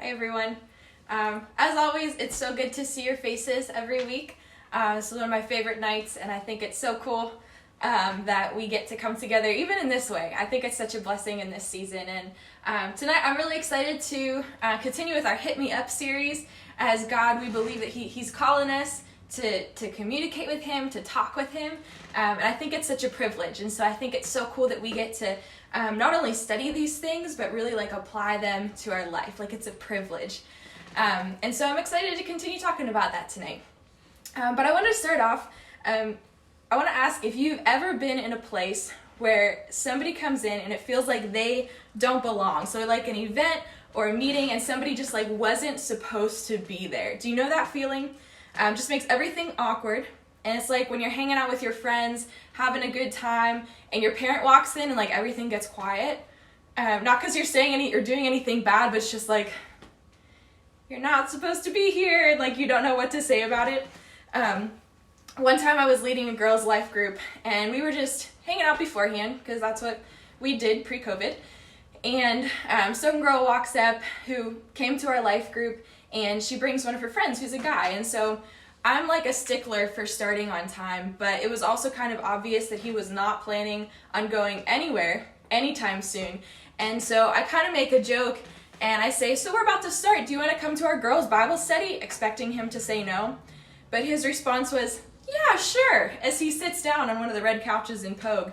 Hi everyone. As always, it's so good to see your faces every week. This is one of my favorite nights, and I think it's so cool that we get to come together even in this way. I think it's such a blessing in this season, and tonight I'm really excited to continue with our Hit Me Up series. As God, we believe that He's calling us to communicate with Him, to talk with Him, and I think it's such a privilege. And so I think it's so cool that we get to not only study these things, but really apply them to our life. It's a privilege. And so I'm excited to continue talking about that tonight. But I want to start off, I want to ask if you've ever been in a place where somebody comes in and it feels like they don't belong. So like an event or a meeting and somebody just wasn't supposed to be there. Do you know that feeling? Just makes everything awkward. And it's like when you're hanging out with your friends, having a good time, and your parent walks in and everything gets quiet. Not because you're doing anything bad, but it's just you're not supposed to be here, and you don't know what to say about it. One time I was leading a girls' life group, and we were just hanging out beforehand, because that's what we did pre-COVID. And some girl walks up who came to our life group, and she brings one of her friends who's a guy. And so I'm a stickler for starting on time, but it was also kind of obvious that he was not planning on going anywhere anytime soon. And so I kind of make a joke, and I say, "So we're about to start. Do you want to come to our girls' Bible study?" Expecting him to say no. But his response was, "Yeah, sure," as he sits down on one of the red couches in Pogue.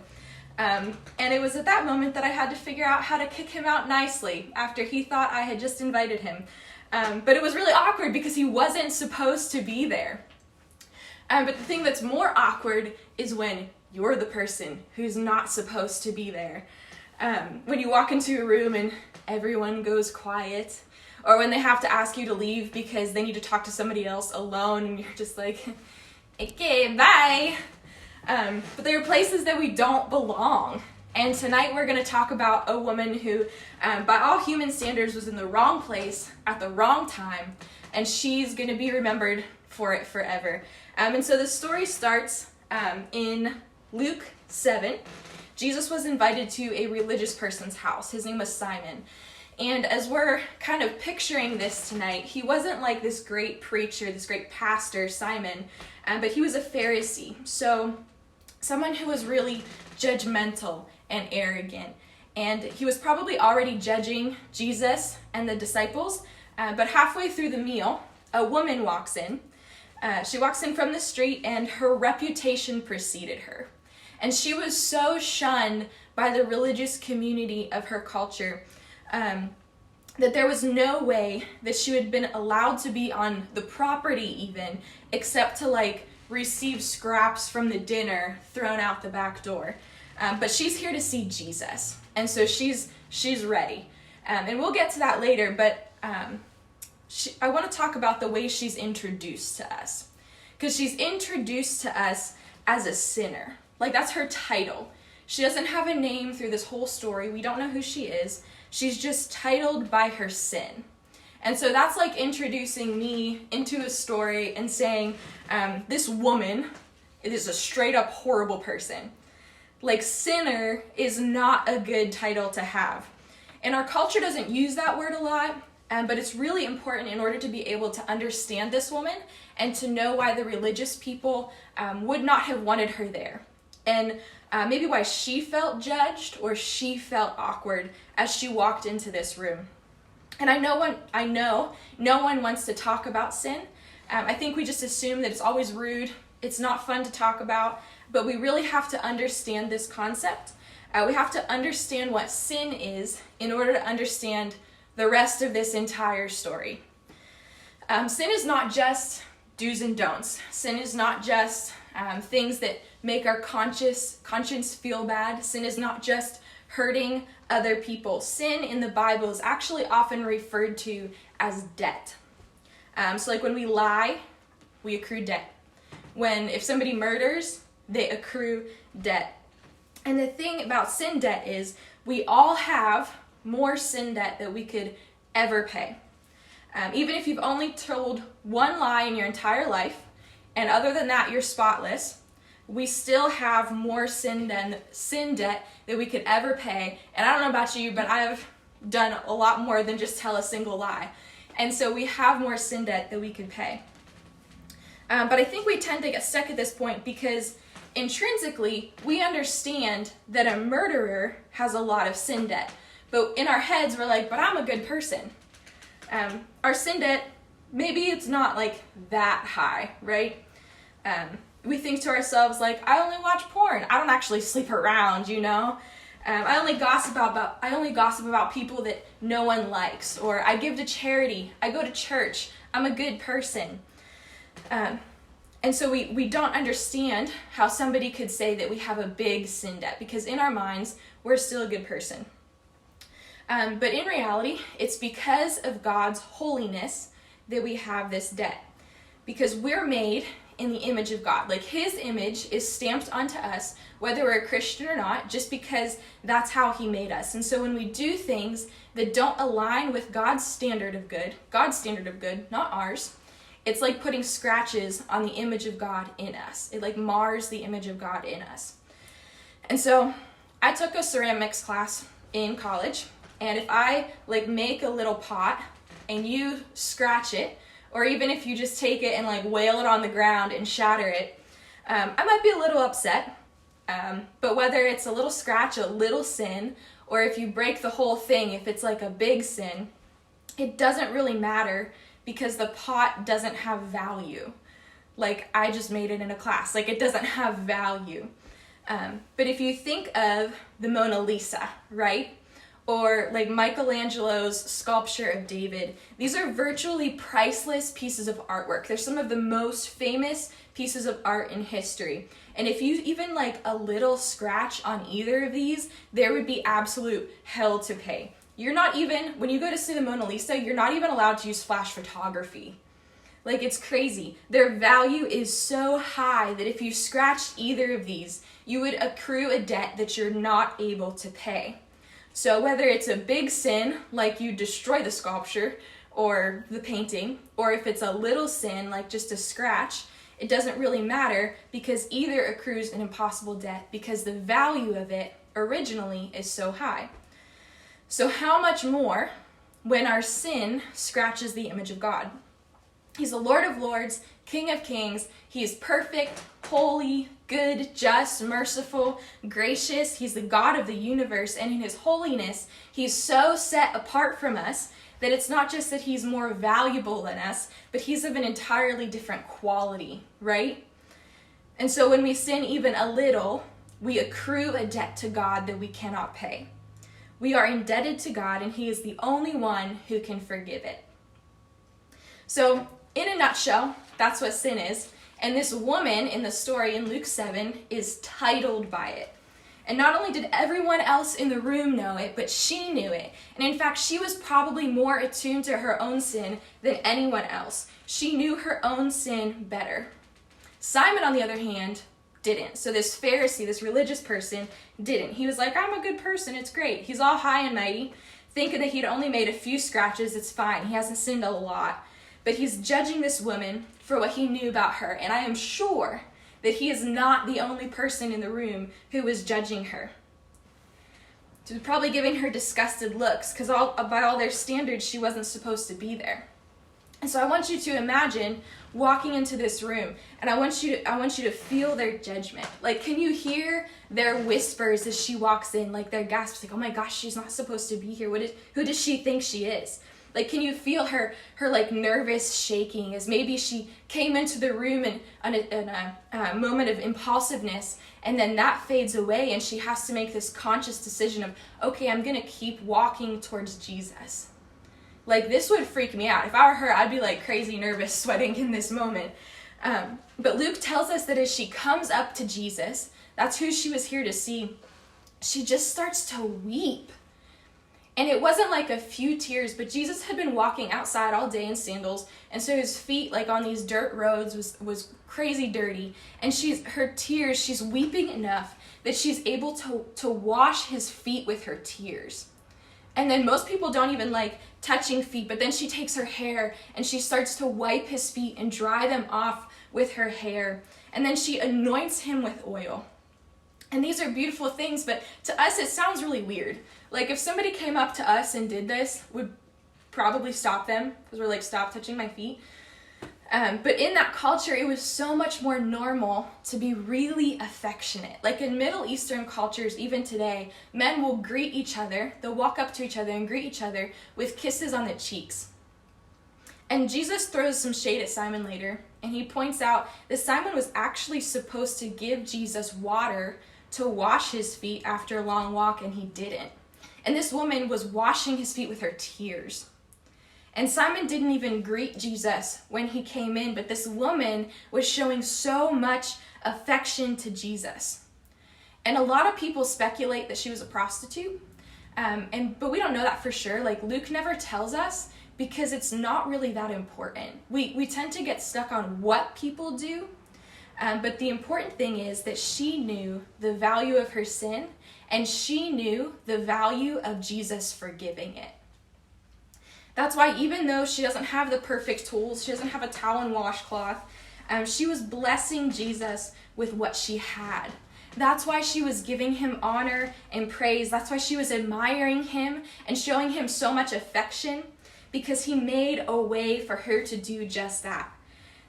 And it was at that moment that I had to figure out how to kick him out nicely after he thought I had just invited him. But it was really awkward because he wasn't supposed to be there. But the thing that's more awkward is when you're the person who's not supposed to be there. When you walk into a room and everyone goes quiet, or when they have to ask you to leave because they need to talk to somebody else alone and you're just okay, bye. But there are places that we don't belong. And tonight we're going to talk about a woman who, by all human standards, was in the wrong place at the wrong time, and she's going to be remembered for it forever. And so the story starts in Luke 7. Jesus was invited to a religious person's house. His name was Simon. And as we're kind of picturing this tonight, he wasn't this great preacher, this great pastor, Simon, but he was a Pharisee. So someone who was really judgmental and arrogant. And he was probably already judging Jesus and the disciples, but halfway through the meal, a woman walks in. She walks in from the street, and her reputation preceded her. And she was so shunned by the religious community of her culture that there was no way that she had been allowed to be on the property even, except to receive scraps from the dinner thrown out the back door. But she's here to see Jesus, and so she's ready. And we'll get to that later, but I want to talk about the way she's introduced to us. Because she's introduced to us as a sinner. That's her title. She doesn't have a name through this whole story. We don't know who she is. She's just titled by her sin. And so that's introducing me into a story and saying, this woman is a straight up horrible person. Sinner is not a good title to have. And our culture doesn't use that word a lot, but it's really important in order to be able to understand this woman and to know why the religious people would not have wanted her there. And maybe why she felt judged or she felt awkward as she walked into this room. And I know no one wants to talk about sin. I think we just assume that it's always rude, it's not fun to talk about, but we really have to understand this concept. We have to understand what sin is in order to understand the rest of this entire story. Sin is not just do's and don'ts. Sin is not just things that make our conscience feel bad. Sin is not just hurting other people. Sin in the Bible is actually often referred to as debt. So when we lie, we accrue debt. If somebody murders, they accrue debt. And the thing about sin debt is we all have more sin debt that we could ever pay. Even if you've only told one lie in your entire life, and other than that, you're spotless, we still have more sin debt that we could ever pay. And I don't know about you, but I've done a lot more than just tell a single lie. And so we have more sin debt that we could pay. But I think we tend to get stuck at this point because intrinsically we understand that a murderer has a lot of sin debt. But in our heads we're like, but I'm a good person. Our sin debt, maybe it's not like that high, right? We think to ourselves like, I only watch porn. I don't actually sleep around, you know? I only gossip about people that no one likes, or I give to charity, I go to church, I'm a good person. And so we don't understand how somebody could say that we have a big sin debt, because in our minds, we're still a good person. But in reality, it's because of God's holiness that we have this debt. Because we're made in the image of God. Like his image is stamped onto us, whether we're a Christian or not, just because that's how he made us. And so when we do things that don't align with God's standard of good, not ours, it's like putting scratches on the image of God in us. It like mars the image of God in us. And so I took a ceramics class in college, and if I like make a little pot and you scratch it, or even if you just take it and like wail it on the ground and shatter it, I might be a little upset. But whether it's a little scratch, a little sin, or if you break the whole thing, if it's like a big sin, it doesn't really matter because the pot doesn't have value. Like I just made it in a class, like it doesn't have value. But if you think of the Mona Lisa, right? Or like Michelangelo's sculpture of David. These are virtually priceless pieces of artwork. They're some of the most famous pieces of art in history. And if you even like a little scratch on either of these, there would be absolute hell to pay. You're not even, when you go to see the Mona Lisa, you're not even allowed to use flash photography. Like it's crazy. Their value is so high that if you scratched either of these, you would accrue a debt that you're not able to pay. So whether it's a big sin, like you destroy the sculpture or the painting, or if it's a little sin, like just a scratch, it doesn't really matter because either accrues an impossible debt because the value of it originally is so high. So how much more when our sin scratches the image of God? He's the Lord of Lords, King of Kings. He is perfect, holy, good, just, merciful, gracious. He's the God of the universe, and in his holiness, he's so set apart from us that it's not just that he's more valuable than us, but he's of an entirely different quality, right? And so when we sin even a little, we accrue a debt to God that we cannot pay. We are indebted to God, and he is the only one who can forgive it. So, in a nutshell, that's what sin is. And this woman in the story in Luke 7 is titled by it. And not only did everyone else in the room know it, but she knew it. And in fact, she was probably more attuned to her own sin than anyone else. She knew her own sin better. Simon, on the other hand, didn't. So this Pharisee, this religious person, didn't. He was like, I'm a good person, it's great. He's all high and mighty, thinking that he'd only made a few scratches, it's fine. He hasn't sinned a lot. But he's judging this woman for what he knew about her. And I am sure that he is not the only person in the room who was judging her. He was probably giving her disgusted looks because by all their standards, she wasn't supposed to be there. And so I want you to imagine walking into this room, and I want you to feel their judgment. Like, can you hear their whispers as she walks in, like their gasps, like, oh my gosh, she's not supposed to be here. Who does she think she is? Like, can you feel her like nervous shaking as maybe she came into the room in a moment of impulsiveness, and then that fades away and she has to make this conscious decision of, okay, I'm going to keep walking towards Jesus. Like, this would freak me out. If I were her, I'd be like crazy nervous, sweating in this moment. But Luke tells us that as she comes up to Jesus, that's who she was here to see, she just starts to weep. And it wasn't like a few tears, but Jesus had been walking outside all day in sandals, and so his feet, like on these dirt roads, was crazy dirty. And her tears, she's weeping enough that she's able to wash his feet with her tears. And then most people don't even like touching feet, but then she takes her hair and she starts to wipe his feet and dry them off with her hair. And then she anoints him with oil. And these are beautiful things, but to us it sounds really weird. Like, if somebody came up to us and did this, probably stop them because we're like, stop touching my feet. But in that culture, it was so much more normal to be really affectionate. Like in Middle Eastern cultures, even today, men will greet each other. They'll walk up to each other and greet each other with kisses on the cheeks. And Jesus throws some shade at Simon later, and he points out that Simon was actually supposed to give Jesus water to wash his feet after a long walk, and he didn't. And this woman was washing his feet with her tears. And Simon didn't even greet Jesus when he came in, but this woman was showing so much affection to Jesus. And a lot of people speculate that she was a prostitute, but we don't know that for sure. Like Luke never tells us because it's not really that important. We tend to get stuck on what people do, but the important thing is that she knew the value of her sin, and she knew the value of Jesus forgiving it. That's why even though she doesn't have the perfect tools, she doesn't have a towel and washcloth, she was blessing Jesus with what she had. That's why she was giving him honor and praise. That's why she was admiring him and showing him so much affection, because he made a way for her to do just that.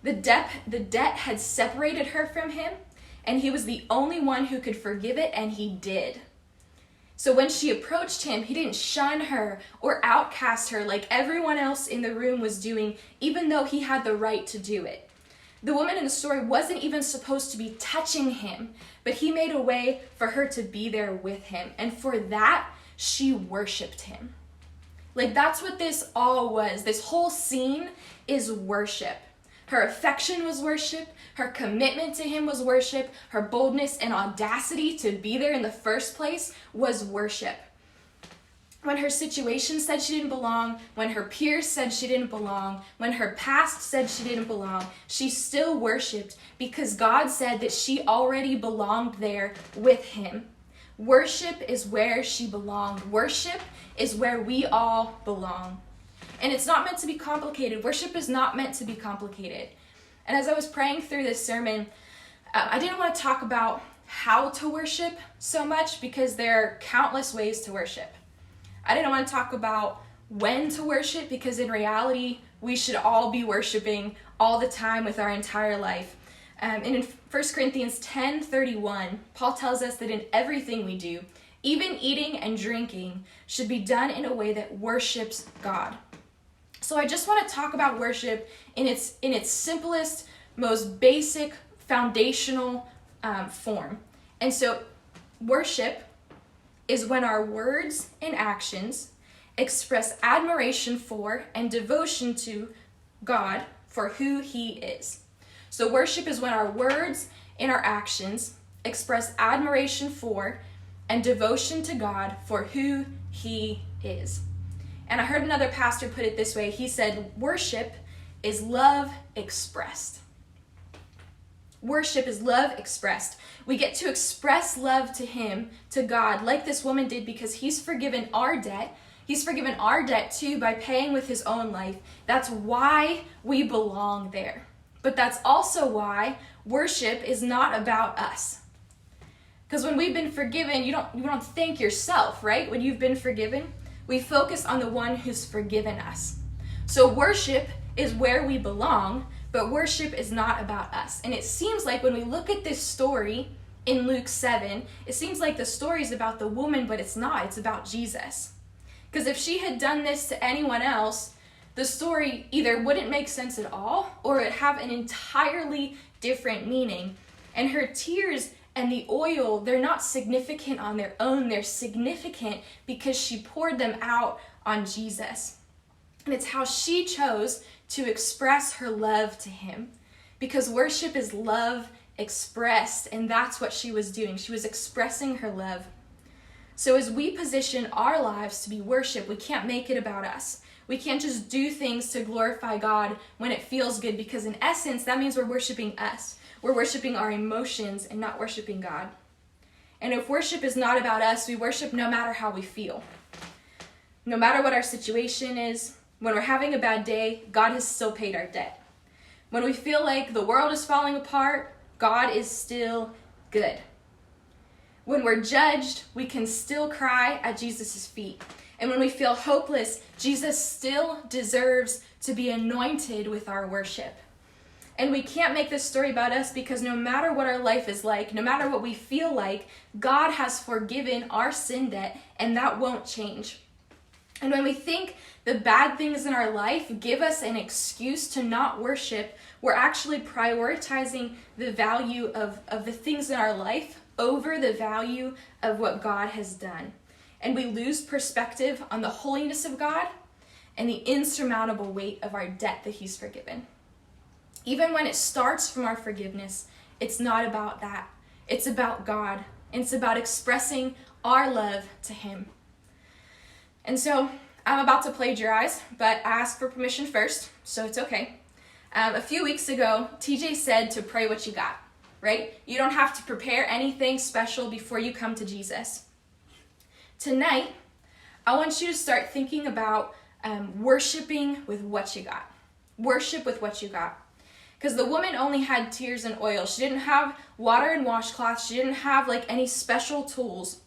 The debt had separated her from him, and he was the only one who could forgive it, and he did. So when she approached him, he didn't shun her or outcast her like everyone else in the room was doing, even though he had the right to do it. The woman in the story wasn't even supposed to be touching him, but he made a way for her to be there with him. And for that, she worshiped him. Like that's what this all was. This whole scene is worship. Her affection was worship. Her commitment to him was worship. Her boldness and audacity to be there in the first place was worship. When her situation said she didn't belong, when her peers said she didn't belong, when her past said she didn't belong, she still worshiped because God said that she already belonged there with him. Worship is where she belonged. Worship is where we all belong. And it's not meant to be complicated. Worship is not meant to be complicated. And as I was praying through this sermon, I didn't want to talk about how to worship so much because there are countless ways to worship. I didn't want to talk about when to worship because in reality, we should all be worshiping all the time with our entire life. And in 1 Corinthians 10:31, Paul tells us that in everything we do, even eating and drinking, should be done in a way that worships God. So I just want to talk about worship in its simplest, most basic, foundational form. And so worship is when our words and actions express admiration for and devotion to God for who he is. So worship is when our words and our actions express admiration for and devotion to God for who he is. And I heard another pastor put it this way. He said, worship is love expressed. Worship is love expressed. We get to express love to him, to God, like this woman did because he's forgiven our debt. He's forgiven our debt too by paying with his own life. That's why we belong there. But that's also why worship is not about us. Because when we've been forgiven, you don't thank yourself, right? When you've been forgiven, we focus on the one who's forgiven us. So worship is where we belong, but worship is not about us. And it seems like when we look at this story in Luke 7, it seems like the story is about the woman, but it's not. It's about Jesus. Because if she had done this to anyone else, the story either wouldn't make sense at all or it'd have an entirely different meaning. And her tears and the oil, they're not significant on their own. They're significant because she poured them out on Jesus. And it's how she chose to express her love to him. Because worship is love expressed, and that's what she was doing. She was expressing her love. So as we position our lives to be worship, we can't make it about us. We can't just do things to glorify God when it feels good, because in essence, that means we're worshiping us. We're worshiping our emotions and not worshiping God. And if worship is not about us, we worship no matter how we feel. No matter what our situation is, when we're having a bad day, God has still paid our debt. When we feel like the world is falling apart, God is still good. When we're judged, we can still cry at Jesus' feet. And when we feel hopeless, Jesus still deserves to be anointed with our worship. And we can't make this story about us, because no matter what our life is like, no matter what we feel like, God has forgiven our sin debt, and that won't change. And when we think the bad things in our life give us an excuse to not worship, we're actually prioritizing the value of the things in our life over the value of what God has done. And we lose perspective on the holiness of God and the insurmountable weight of our debt that he's forgiven. Even when it starts from our forgiveness, it's not about that. It's about God. And it's about expressing our love to him. And so I'm about to plagiarize, but I asked for permission first, so it's okay. A few weeks ago, TJ said to pray what you got, right? You don't have to prepare anything special before you come to Jesus. Tonight, I want you to start thinking about worshiping with what you got. Worship with what you got. Because the woman only had tears and oil. She didn't have water and washcloths. She didn't have like any special tools.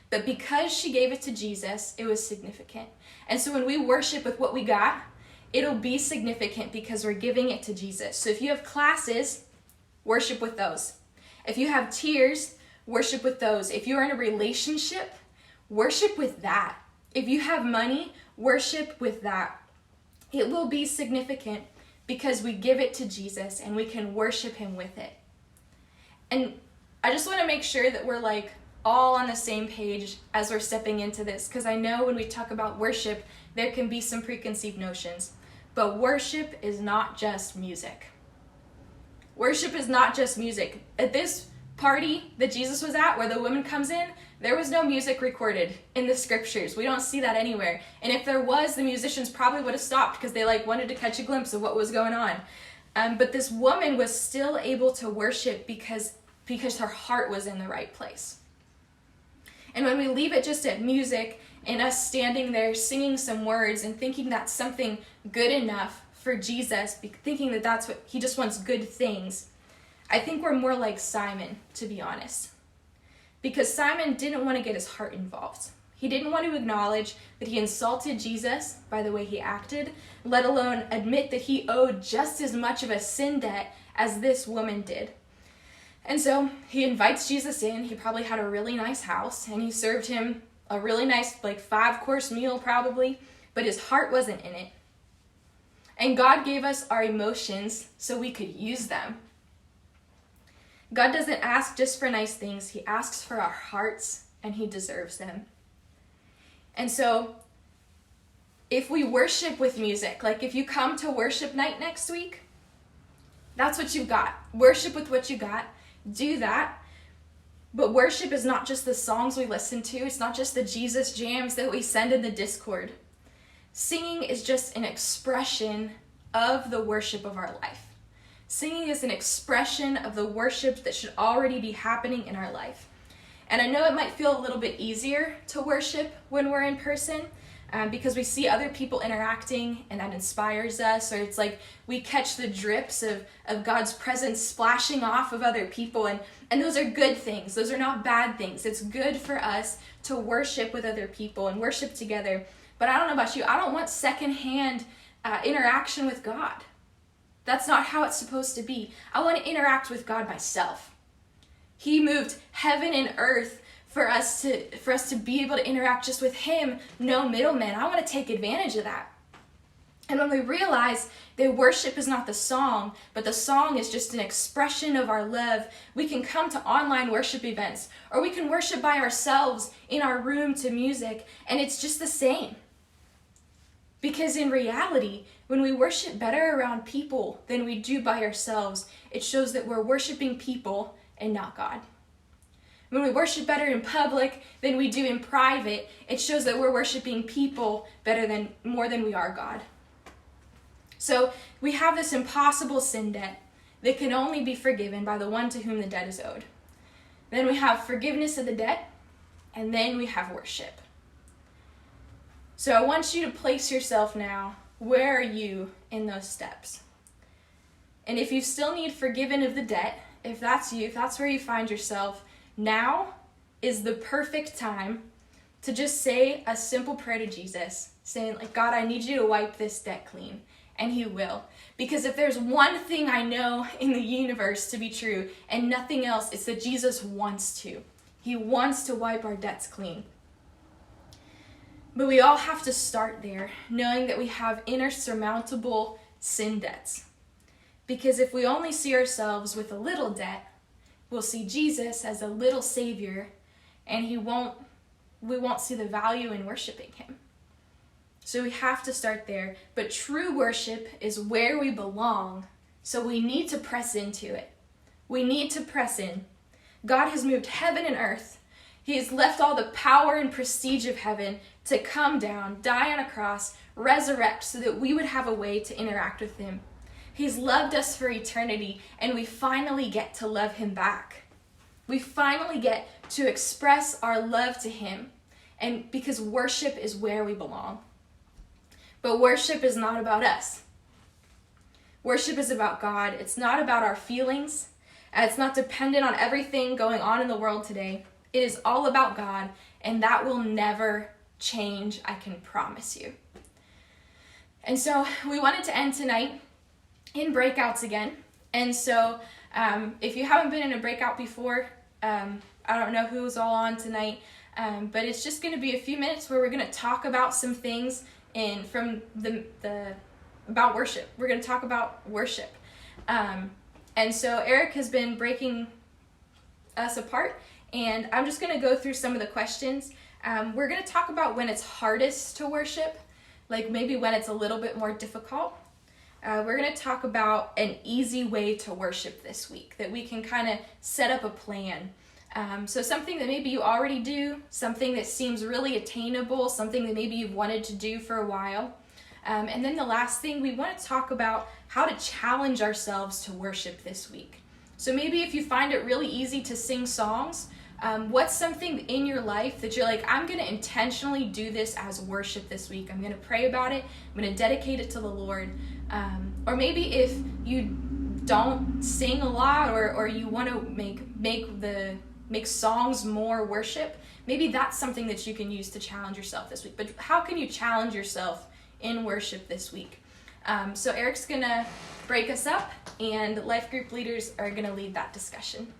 But because she gave it to Jesus, it was significant. And so when we worship with what we got, it'll be significant because we're giving it to Jesus. So if you have classes, worship with those. If you have tears, worship with those. If you're in a relationship, worship with that. If you have money, worship with that. It will be significant because we give it to Jesus and we can worship him with it. And I just want to make sure that we're like all on the same page as we're stepping into this, because I know when we talk about worship, there can be some preconceived notions. But worship is not just music. Worship is not just music. At this party that Jesus was at, where the woman comes in, there was no music recorded in the scriptures. We don't see that anywhere. And if there was, the musicians probably would have stopped because they wanted to catch a glimpse of what was going on. But this woman was still able to worship because her heart was in the right place. And when we leave it just at music and us standing there singing some words and thinking that's something good enough for Jesus, thinking that that's what he just wants, good things, I think we're more like Simon, to be honest. Because Simon didn't want to get his heart involved. He didn't want to acknowledge that he insulted Jesus by the way he acted, let alone admit that he owed just as much of a sin debt as this woman did. And so he invites Jesus in. He probably had a really nice house, and he served him a really nice 5-course meal probably, but his heart wasn't in it. And God gave us our emotions so we could use them. God doesn't ask just for nice things. He asks for our hearts, and he deserves them. And so if we worship with music, like if you come to worship night next week, that's what you've got. Worship with what you got. Do that. But worship is not just the songs we listen to. It's not just the Jesus jams that we send in the Discord. Singing is just an expression of the worship of our life. Singing is an expression of the worship that should already be happening in our life. And I know it might feel a little bit easier to worship when we're in person because we see other people interacting and that inspires us, or it's like we catch the drips of God's presence splashing off of other people, and those are good things. Those are not bad things. It's good for us to worship with other people and worship together. But I don't know about you, I don't want secondhand interaction with God. That's not how it's supposed to be. I want to interact with God myself. He moved heaven and earth for us to be able to interact just with him, no middleman. I want to take advantage of that. And when we realize that worship is not the song, but the song is just an expression of our love, we can come to online worship events, or we can worship by ourselves in our room to music, and it's just the same. Because in reality, when we worship better around people than we do by ourselves, it shows that we're worshiping people and not God. When we worship better in public than we do in private, it shows that we're worshiping people more than we are God. So we have this impossible sin debt that can only be forgiven by the one to whom the debt is owed. Then we have forgiveness of the debt, and then we have worship. So I want you to place yourself now. Where are you in those steps? And if you still need forgiven of the debt, if that's you, if that's where you find yourself, now is the perfect time to just say a simple prayer to Jesus, saying, like, God, I need you to wipe this debt clean. And he will. Because if there's one thing I know in the universe to be true, and nothing else, it's that Jesus wants to. He wants to wipe our debts clean. But we all have to start there, knowing that we have insurmountable sin debts. Because if we only see ourselves with a little debt, we'll see Jesus as a little savior, and we won't see the value in worshiping him. So we have to start there. But true worship is where we belong, so we need to press into it. We need to press in. God has moved heaven and earth. He has left all the power and prestige of heaven to come down, die on a cross, resurrect, so that we would have a way to interact with him. He's loved us for eternity, and we finally get to love him back. We finally get to express our love to him, and because worship is where we belong. But worship is not about us. Worship is about God. It's not about our feelings. It's not dependent on everything going on in the world today. It is all about God, and that will never change, I can promise you. And so we wanted to end tonight in breakouts again. And so if you haven't been in a breakout before, I don't know who's all on tonight, but it's just going to be a few minutes where we're going to talk about some things about worship. We're going to talk about worship. And so Eric has been breaking us apart, and I'm just going to go through some of the questions. We're going to talk about when it's hardest to worship, like maybe when it's a little bit more difficult. We're going to talk about an easy way to worship this week, that we can kind of set up a plan. So something that maybe you already do, something that seems really attainable, something that maybe you've wanted to do for a while. And then the last thing, we want to talk about how to challenge ourselves to worship this week. So maybe if you find it really easy to sing songs, what's something in your life that you're like, I'm going to intentionally do this as worship this week. I'm going to pray about it. I'm going to dedicate it to the Lord. Or maybe if you don't sing a lot, or you want to make songs more worship, maybe that's something that you can use to challenge yourself this week. But how can you challenge yourself in worship this week? So Eric's going to break us up, and life group leaders are going to lead that discussion.